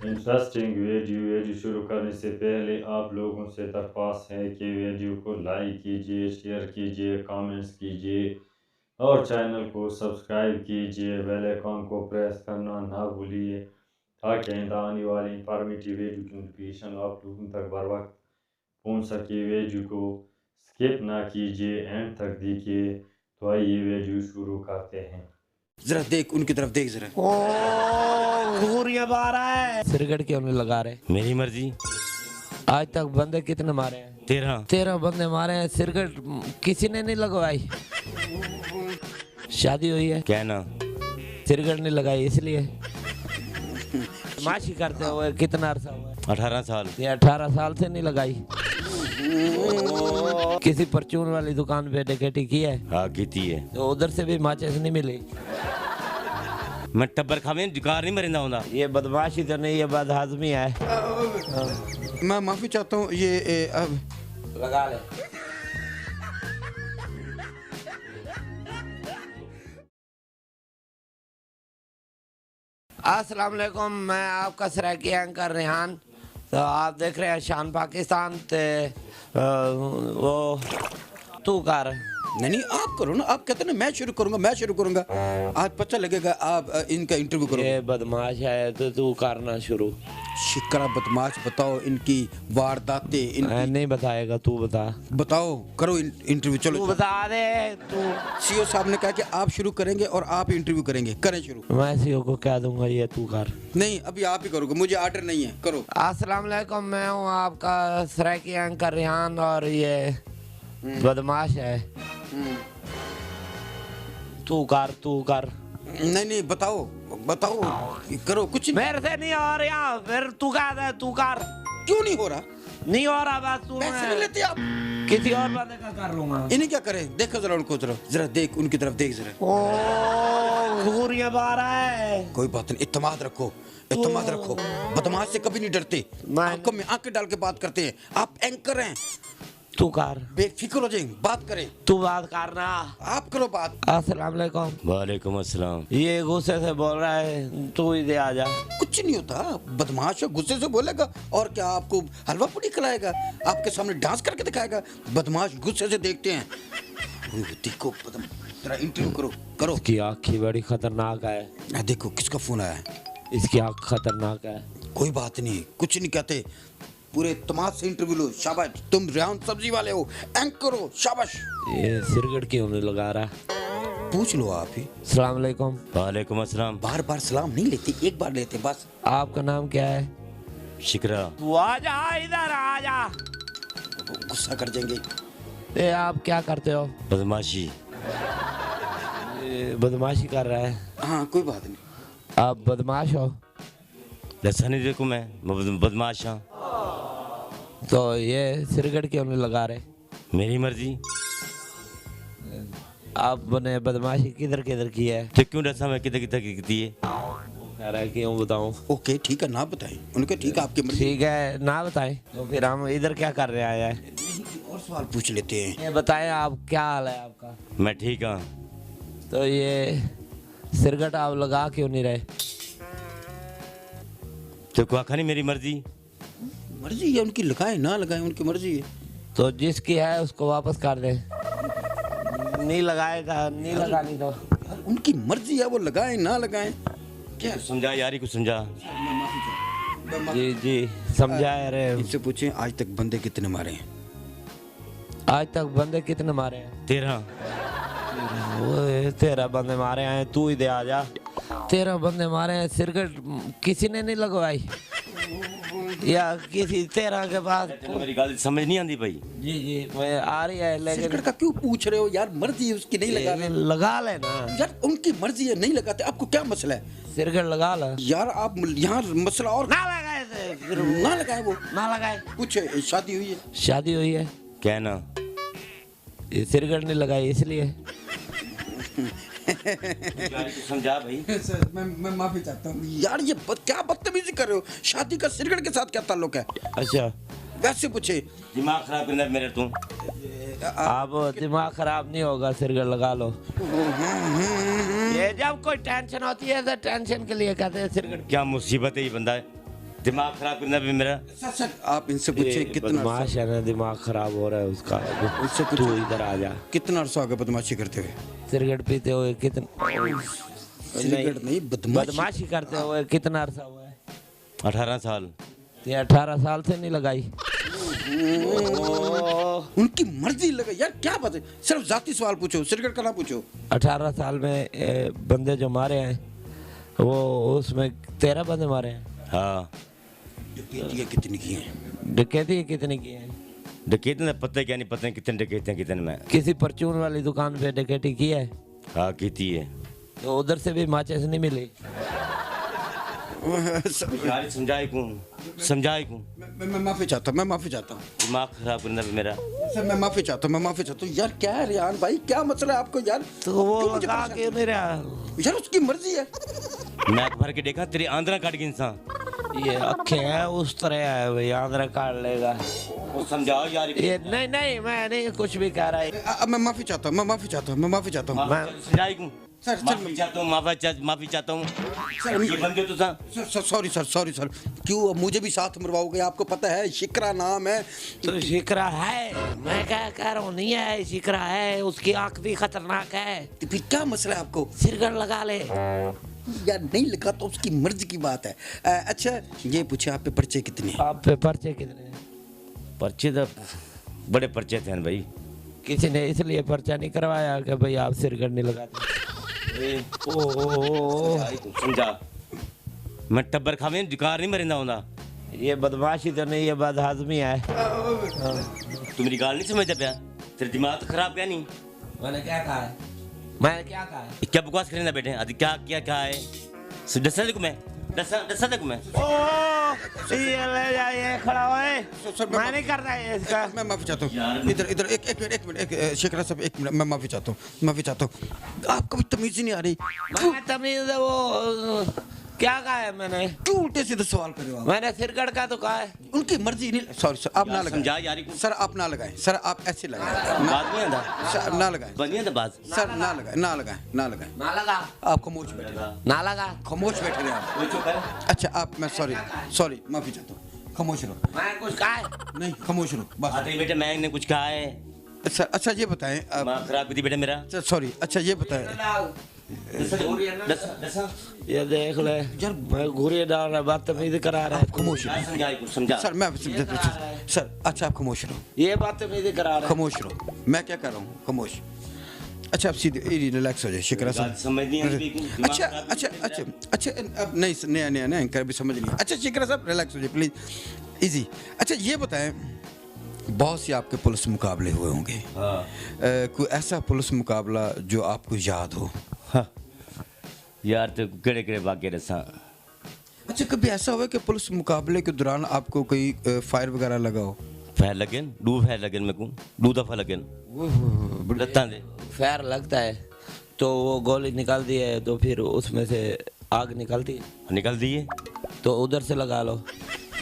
Interesting video शुरू करने से पहले आप लोगों से दरख्वास्त है कि वीडियो को लाइक कीजिए, शेयर कीजिए, कमेंट्स कीजिए और चैनल को सब्सक्राइब कीजिए। बेल आइकन को प्रेस करना ना भूलिए ताकि आने वाली इंफॉर्मेटिव वीडियो की नोटिफिकेशन आप लोगों तक बर वक्त पहुँच सके। वीडियो को स्किप ना कीजिए, एंड तक देखिए। तो आइए वीडियो शुरू करते हैं। जरा देख, उनकी तरफ देख जरा। सिरगढ़ क्यों नहीं लगा रहे? मेरी मर्जी। आज तक बंदे कितने मारे हैं? 13 बंदे मारे हैं। सिरगढ़ किसी ने नहीं लगवाई। शादी हुई है क्या ना? सिरगढ़ नहीं लगाई इसलिए। माशी करते हुए कितना अरसा हुआ है? 18 साल। ये 18 साल से नहीं लगाई। किसी परचून वाली दुकान पे डकैती की है? हाँ की है। तो उधर से भी माचिस नहीं मिली। मैं टब्बर खावे जुगाड़ नहीं मरिंदा होता। ये बदमाशी तो नहीं, ये बदहाजमी है। मैं माफी चाहता हूँ। ये अब लगा ले। अस्सलाम वालेकुम, मैं आपका सराकी एंकर रेहान। तो आप देख रहे हैं शान पाकिस्तान। वो तू कर। नहीं, आप करो ना। आप कहते ना मैं शुरू करूंगा। आज पता लगेगा आप इनका इंटरव्यू करो। ये बदमाश है तो तू करना शुरू। शिकरा बदमाश, बताओ इनकी वारदातें। मैं नहीं बताएगा, तू बताओ। करो इंटरव्यू। चलो तू बता दे। तू सीओ साहब ने कहा कि आप शुरू करेंगे और आप इंटरव्यू करेंगे। करें शुरू। मैं सीओ को कह दूंगा ये तू कर। नहीं, अभी आप ही करोगे, मुझे ऑर्डर नहीं है। करो। अस्सलाम वालेकुम, मैं हूँ आपका सराकी एंकर रेहान और ये बदमाश है। तू कर। नहीं, बताओ करो। कुछ मेरे से नहीं हो रहा, फिर तू कर। क्यों नहीं हो रहा? नहीं हो रहा बात। तू पैसे नहीं लेते आप। किसी और बंदे का कर लूंगा। इन्हें क्या करें? देखो जरा उनको, जरा देख, उनकी तरफ देख जरा। घूरिया बारा है। कोई बात नहीं, इत्तेमाद रखो। बदमाश से कभी नहीं डरते। आपको में आंखें डाल के बात करते हैं। आप एंकर हैं। तू कर। बेफिक्र हो जाएंगे, बात करें। तू बात करना। आप करो बात। अस्सलाम वालेकुम। वालेकुम अस्सलाम। ये गुस्से से बोल रहा है, तू इधर आ जा। कुछ नहीं होता, बदमाश है, गुस्से से बोलेगा और क्या आपको हलवा पूरी खिलाएगा, आपके सामने डांस करके दिखाएगा। बदमाश गुस्से से देखते हैं। देखो तेरा इंटरव्यू करो। इसकी आँखें बड़ी खतरनाक है। देखो किसका फोन आया है। इसकी आँख खतरनाक है। कोई बात नहीं, कुछ नहीं कहते। पूरे तमाम से इंटरव्यू लो। शाबाश, तुम रेहान सब्जी वाले हो, एंकर हो। शाबाश। ये सिरगढ़ क्यों नहीं लगा रहा? पूछ लो आप ही। अस्सलाम वालेकुम। वालेकुम अस्सलाम। बार सलाम नहीं लेते, एक बार लेते बस। आपका नाम क्या है? शिकरा। तू आ जा, इधर आ जा। गुस्सा कर जाएंगे। ये आप क्या करते हो? बदमाशी। बदमाशी कर रहा है। हाँ, कोई बात नहीं। आप बदमाश हो? दसा नहीं देखो, मैं बदमाश हाँ। तो ये सिरगढ़ क्यों नहीं लगा रहे? मेरी मर्जी। आपने बदमाशी किधर की है? तो क्यों दसा मैं किधर की है? कह रहा है क्यों बताऊं? ओके ठीक है, ना बताएं। उनके ठीक है, आपकी मर्जी। ठीक है, ना बताएं तो फिर हम इधर क्या कर रहे आए हैं? और सवाल पूछ लेते हैं। ये बताएं, आप क्या हाल है आपका? मैं ठीक हाँ। तो ये सिरगढ़ आप लगा क्यों नहीं रहे? तो को आखा नहीं मेरी मर्जी है उनकी, लगाए ना लगाए उनकी मर्जी है। तो जिसकी है उसको वापस कर दे। नहीं लगाएगा, नहीं लगानी तो उनकी मर्जी है, वो लगाए ना लगाए। क्या समझा यार, कुछ समझा। जी समझा। अरे इनसे पूछें आज तक बंदे कितने मारे हैं? आज तक बंदे कितने मारे हैं? 13। 13 बंदे मारे हैं। तू इधर आ जा। 13 बंदे मारे हैं। सिरगढ़ किसी ने नहीं लगवाई या किसी 13 के बाद? मेरी गल समझ नहीं आती भाई। जी मैं आ रही है, लेकिन सिरगढ़ का क्यों पूछ रहे हो यार? मर्जी है उसकी, नहीं लगा रहे। लगा लेना यार, उनकी मर्जी है, नहीं लगाते। आपको क्या मसला है? सिरगढ़ लगा ला यार। आप यहाँ मसला और ना लगाए थे। ना लगाए, वो ना लगाए। कुछ शादी हुई है। शादी हुई है क्या ना? ये सिरगढ़ नहीं लगाई इसलिए। समझा भाई। सर मैं माफी चाहता हूँ यार, ये क्या बदतमीजी कर रहे हो? शादी का सिगरेट के साथ क्या ताल्लुक है? अच्छा वैसे पूछे। दिमाग खराब करना मेरे तुम। आप दिमाग खराब नहीं होगा, सिगरेट लगा लो। ये जब कोई टेंशन होती है तो टेंशन के लिए कहते हैं सिगरेट। क्या मुसीबत है ये बंदा है, दिमाग खराब करना भी मेरा। सर आप इनसे पूछे कितना बदमाश है ना, दिमाग खराब हो रहा है उसका। उससे तू इधर आ जा। कितना अरसा हो गया बदमाशी करते हुए? सिगरेट पीते हुए कितना? सिगरेट नहीं, बदमाशी करते हुए कितना अरसा हुआ है? 18 साल। ये 18 साल से नहीं लगाई। उनकी मर्जी लगे यार, क्या बात है? सिर्फ जाती सवाल पूछो, सिगरेट का ना पूछो। 18 साल में बंदे जो मारे हैं वो उसमें 13 बंदे मारे हैं। हाँ। डकैतियाँ कितनी की हैं? डकैती कितने की है? डकैत ने पता क्या नहीं, पता नहीं कितने डकैत हैं कितने में। किसी परचून वाली दुकान पे डकैती की है? हाँ की है। तो उधर से भी माचिस नहीं मिली। यार समझाई क्यों। मैं माफी चाहता हूँ, मैं माफी चाहता हूँ। दिमाग खराब करना भी मेरा। सर मैं माफी चाहता हूँ यार। क्या है रियान भाई, क्या मसला है आपको यार? तो वो क्यों मुझे लगा परेशान क्यों नहीं रहा? यार उसकी मर्जी है। मैक भर के देखा तेरी आंद्रा काट के इंसान। ये अखे है उस तरह है भाई, आंध्र काट लेगा। वो समझाओ यार। ये नहीं मैं नहीं कुछ भी कह रहा है। मैं माफी चाहता हूँ, मैं माफी चाहता हूँ। समझाई क्यों? सर माफी चाहता हूँ। ये बंदे तो था। सॉरी सर क्यों मुझे भी साथ मरवाओगे? आपको पता है शिकरा नाम है। तो शिकरा है, मैं क्या कह रहा हूँ, नहीं है शिकरा है, उसकी आंख भी खतरनाक है। तो फिर क्या मसला है आपको? सिरगढ़ लगा ले यार, नहीं लगा तो उसकी मर्जी की बात है। अच्छा ये पूछे आप पे पर्चे कितने? आप पे पर्चे कितने? पर्चे तो बड़े पर्चे थे भाई। किसी ने इसलिए पर्चा नहीं करवाया कि भाई आप सिरगढ़ नहीं लगाते? समझा, मैं टब्बर खावे जुकार नहीं मरिंदा होंदा। ये बदमाशी तो नहीं, ये बदहाजमी है। तू मेरी गाल नहीं समझता पाया? तेरा दिमाग तो खराब क्या नहीं? मैंने क्या कहा है? क्या बकवास करेंदा बेटे? अभी क्या है? दसा देखो मैं। ये ले जा, ये खड़ा हुए। मैं नहीं करता है इसका। मैं माफी चाहता हूँ। इधर एक मिनट शिकरा साहब, एक मिनट। मैं माफी चाहता हूँ। आपको भी तमीज ही नहीं आ रही। मैं तमीज वो क्या कहा है मैंने? क्यों उल्टे सीधे सवाल कर रहे हो आप? मैंने सिरगढ़ का तो कहा है। उनकी मर्जी नहीं। सॉरी सर, आप ना समझा लगाएं। यार। सर आप ना लगाएं। सर आप ऐसे लगाएं। बात नहीं आंदा। सर ना लगाएं। बनिया तो बात। सर ना लगाएं। ना लगा। आप खामोश बैठे। ना लगा। खामोश बैठे रहे आप। कोई चुप कर। अच्छा आप, मैं सॉरी माफी चाहता हूँ। खामोश रहो। मैं कुछ कहा है? नहीं खामोश रहो बस। आते बेटे मैंने कुछ कहा है। सर अच्छा ये बताएं दिमाग खराब कर दी बेटे मेरा। सॉरी अच्छा ये बताएं। ये देख ले यार, मैं घूरिया डाल रहा, बदतमीजी करा रहा है। खामोश रहो। समझाई कुछ समझा। सर मैं सर अच्छा आप खामोश रहो। ये बदतमीजी करा रहा है। खामोश रहो। मैं क्या कर रहा हूँ? खामोश। अच्छा आप सीधे रिलैक्स हो जाए शिकरा साहब। समझ नहीं आती। अच्छा अब नहीं कर भी समझ नहीं। अच्छा शिकरा साहब रिलैक्स हो जाए प्लीज, इजी। अच्छा ये बताएं, बहुत से आपके पुलिस मुकाबले हुए होंगे। कोई ऐसा पुलिस मुकाबला जो आपको याद हो? हाँ। यार तो केड़े वाक्य दसा। अच्छा कभी ऐसा हुआ कि पुलिस मुकाबले के दौरान आपको कोई फायर वगैरह लगा हो? फैर लगन दू फैर लगन मेरे को 2 दफा लगन लत्ता दे। फैर लगता है तो वो गोली निकलती है, तो फिर उसमें से आग निकलती है। निकल दिए तो उधर से लगा लो।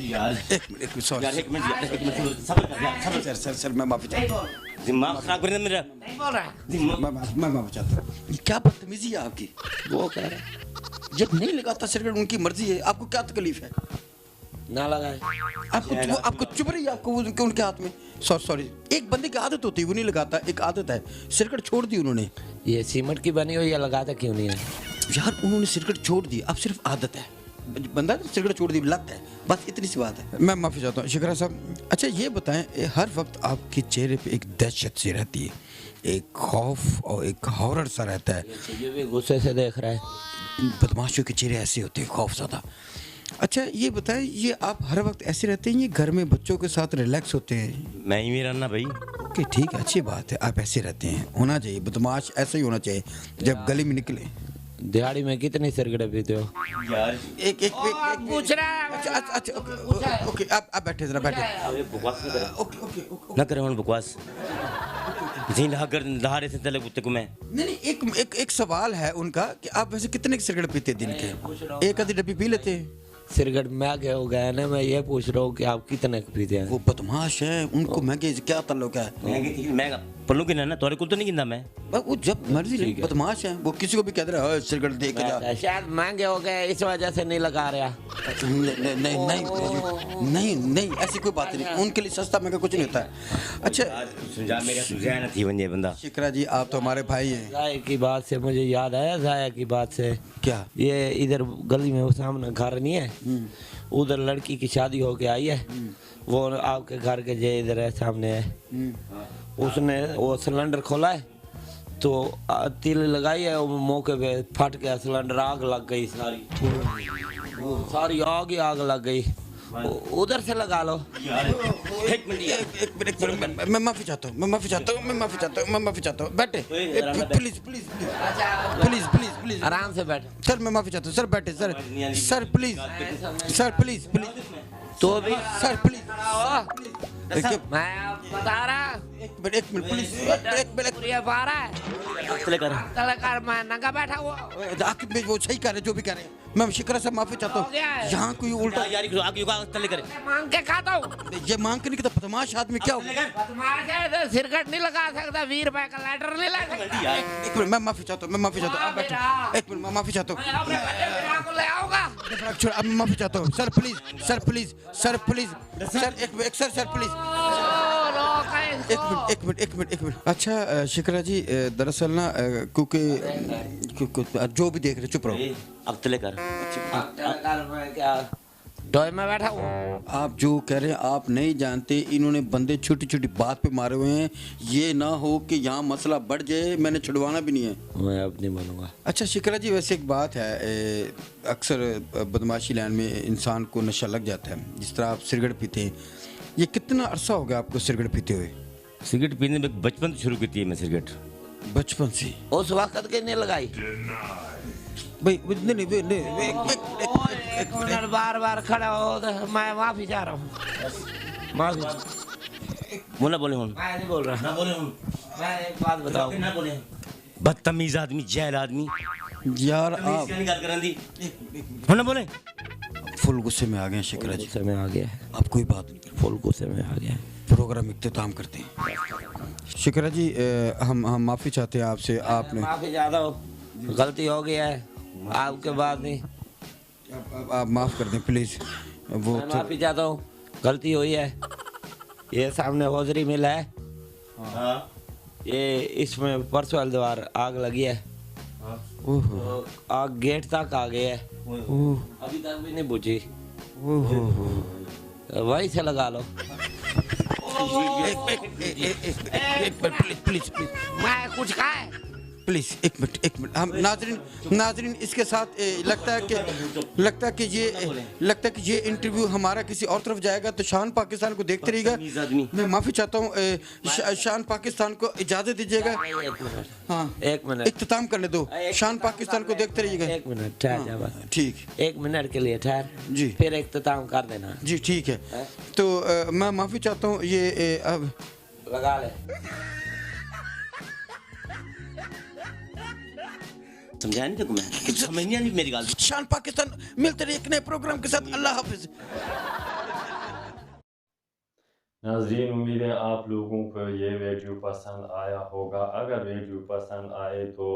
यार एक मिनट सॉरी यार एक मिनट सब्र कर यार। सर मैं माफी चाहता हूँ। दिमाग खराब कर मेरा। नहीं बोल रहा। मैं माफी चाहता हूँ। क्या बदतमीजी है आपकी? वो कह रहा है जब नहीं लगाता सिगरेट उनकी मर्जी है, आपको क्या तकलीफ है? ना लगाए। आपको चुप रही है, आपको उनके हाथ में। सॉरी एक बंदे की आदत होती है, वो नहीं लगाता, एक आदत है। सिगरेट छोड़ दी उन्होंने। ये सीमेंट की बनी हुई है, लगाता क्यों नहीं है? यार उन्होंने सिगरेट छोड़ दी, अब सिर्फ आदत है। बंदा सिगरेट छोड़ दी, लत है, बस इतनी सी बात है। मैं माफी चाहता हूँ शिकरा साहब। अच्छा ये बताएं, हर वक्त आपके चेहरे पे एक दहशत सी रहती है, एक खौफ और एक हॉरर सा रहता है। ये भी गुस्से से देख रहा है। बदमाशों के चेहरे ऐसे होते हैं, खौफ ज़्यादा। अच्छा ये बताएं, ये आप हर वक्त ऐसे रहते हैं, ये घर में बच्चों के साथ रिलैक्स होते हैं? मैं ही रहना भाई। ओके ठीक है, अच्छी बात है, आप ऐसे रहते हैं, होना चाहिए। बदमाश ऐसा ही होना चाहिए जब गली में निकले। दिहाड़ी में कितनी सिगरेट पीते हो? यार एक पूछ रहा है। अच्छा ओके आप बैठे, जरा बैठे। बकवास ओके ना करे बकवास। इसी नहा रहे थे तले कुत्ते को मैं। नहीं नहीं, एक सवाल है उनका कि आप वैसे कितने की सिगरेट पीते हैं दिन के? एक आधी डब्बी पी लेते हैं? सिगरेट महंगे हो गए ना, मैं ये पूछ रहा हूँ कि आप कितने की पीते हैं? वो बदमाश है, उनको महंगे से क्या ताल्लुक है? मैं पल्लू की ना तोरे को तो नहीं गिनता मैं। वो जब मर्जी ले, बदमाश है वो, किसी को भी कह दे रहा है सिगरेट दे के जा। शायद महंगे हो गए इस वजह से नहीं लगा रहा। नहीं नहीं नहीं नहीं नहीं, ऐसी कोई बात नहीं, उनके लिए सस्ता महंगा कुछ नहीं होता है। अच्छा मेरा सुझाव ना थी बंदे बंदा। शिकरा जी आप तो हमारे भाई हैं। जाया की बात से मुझे याद आया, जाया की बात से। क्या? ये इधर गली में वो सामने घर नहीं है, उधर लड़की की शादी होके आई है, वो आपके घर के जे इधर है सामने है, उसने वो सिलेंडर खोला है तो तिल लगाई है, वो मौके पे फट गया सिलेंडर, आग लग गई सारी आग लग गई। उधर से लगा लो। एक मिनट, मैं माफी चाहता हूँ, मैं माफी चाहता हूँ, बैठे please please please please please, आराम से बैठ सर मैं माफी चाहता हूँ, सर बैठे सर प्लीज तो भी सर प्लीज मैं बता रहा। एक मिनट प्लीज, ये बारह है चले कर तलकर मैं नंगा बैठा हुआ। आखिर में वो सही कह रहे जो भी कह रहे हैं, मैं शिकरा से माफी चाहता हो गया हूँ। है। यहाँ कोई उल्टा यार आगे चले करे मांग के खाता हूँ। ये मांग के नहीं कहता, बदमाश आदमी क्या हो? बदमाश है तो सिरकट नहीं लगा सकता, 20 रुपए का लेटर नहीं लगा सकता। एक मिनट, मैं माफी चाहता हूँ, आप बैठो। एक मिनट, मैं माफी चाहता हूँ, अपने बच्चे बिना को ले आऊंगा। छोड़, अब मैं माफी चाहता हूँ। सर प्लीज सर प्लीज एक मिनट। अच्छा शिकरा जी, दरअसल ना क्योंकि जो भी देख रहे चुप रहो। अब चले कर क्या डोय में बैठा हूँ। आप जो कह रहे हैं आप नहीं जानते, इन्होंने बंदे छोटी छोटी बात पे मारे हुए हैं, ये ना हो कि यहाँ मसला बढ़ जाए, मैंने छुड़वाना भी नहीं है। मैं अब नहीं बोलूँगा। अच्छा शिकरा जी, वैसे एक बात है, अक्सर बदमाशी लाइन में इंसान को नशा लग जाता है, जिस तरह आप सिगरेट पीते हैं, ये कितना अरसा हो गया आपको सिगरेट पीते हुए? सिगरेट पीने में बचपन से शुरू की थी मैं सिगरेट। बचपन से? उस वक्त के नहीं लगाई भाई एक मिनट, बार खड़ा हो तो मैं माफी चाह रहा हूँ, माफी। बोला बोले हूँ मैं नहीं बोल रहा, ना बोले हूँ मैं एक बात बताऊँ। ना बोले बदतमीज आदमी, जहल आदमी यार, आप ना बोले। फुल गुस्से में आ गए हैं शिकरा जी। गुस्से में आ गया है, आप कोई बात नहीं, फुल गुस्से में आ गया है। प्रोग्राम इख्तिताम करते हैं। शिकरा जी, हम माफ़ी चाहते हैं आपसे, आपने माफी चाहता हूँ, गलती हो गई है, आपके बाद नहीं। आप माफ़ कर दें प्लीज़। वो मैं माफी चाहता हूँ, गलती हुई है। ये सामने हौजरी मिल है, ये इसमें परसों वाले द्वार आग लगी है, तो आग गेट तक आ गई है, अभी तक भी नहीं बुझी, वहीं से लगा लो। प्लीज मैं कुछ कहा है? प्लीज एक मिनट, हम नाजरीन इसके साथ लगता है कि ये इंटरव्यू हमारा किसी और तरफ जाएगा, तो शान पाकिस्तान को देखते रहिएगा। मैं माफ़ी चाहता हूँ, शान पाकिस्तान को इजाज़त दीजिएगा। हाँ एक मिनट, इख्तिताम करने दो, शान पाकिस्तान को देखते रहिएगा। एक मिनट ठहर जा बस, ठीक, 1 मिनट के लिए ठहर जी, फिर इख्तिताम कर देना जी ठीक है। तो मैं माफ़ी चाहता हूँ, ये अब लगा ले। समझाया नहीं तेको मैं, समझ नहीं आई मेरी गल। शान पाकिस्तान मिलते रहे एक नए प्रोग्राम के साथ। अल्लाह हाफिज। नाज़रीन, उम्मीद है आप लोगों को ये वीडियो पसंद आया होगा। अगर वीडियो पसंद आए तो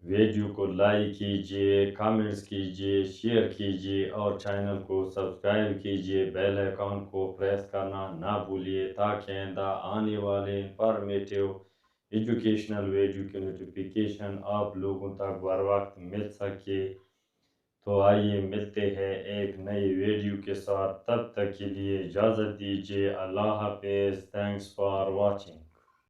वीडियो को लाइक कीजिए, कमेंट्स कीजिए, शेयर कीजिए और चैनल को सब्सक्राइब कीजिए। बेल आइकॉन को प्रेस करना ना भूलिए ताकि आने वाले इंफॉर्मेटिव एजुकेशनल वीडियो की नोटिफिकेशन आप लोगों तक बर वक्त मिल सके। तो आइए मिलते हैं एक नई वीडियो के साथ, तब तक के लिए इजाज़त दीजिए। अल्लाह हाफिज़। Thanks for watching.